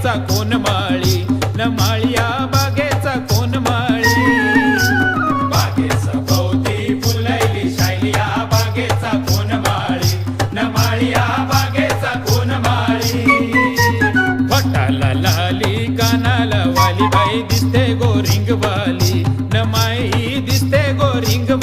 बागेचा कोण माळी न माळिया बागेचा कोण माळी बागेचा भोवती फुलैली शायलिया बागेचा कोण माळी न माळिया बागेचा कोण माळी वटाला लाली कानाला वाली बाई दिसते गोरिंगवाली न माई दिसते गोरिंग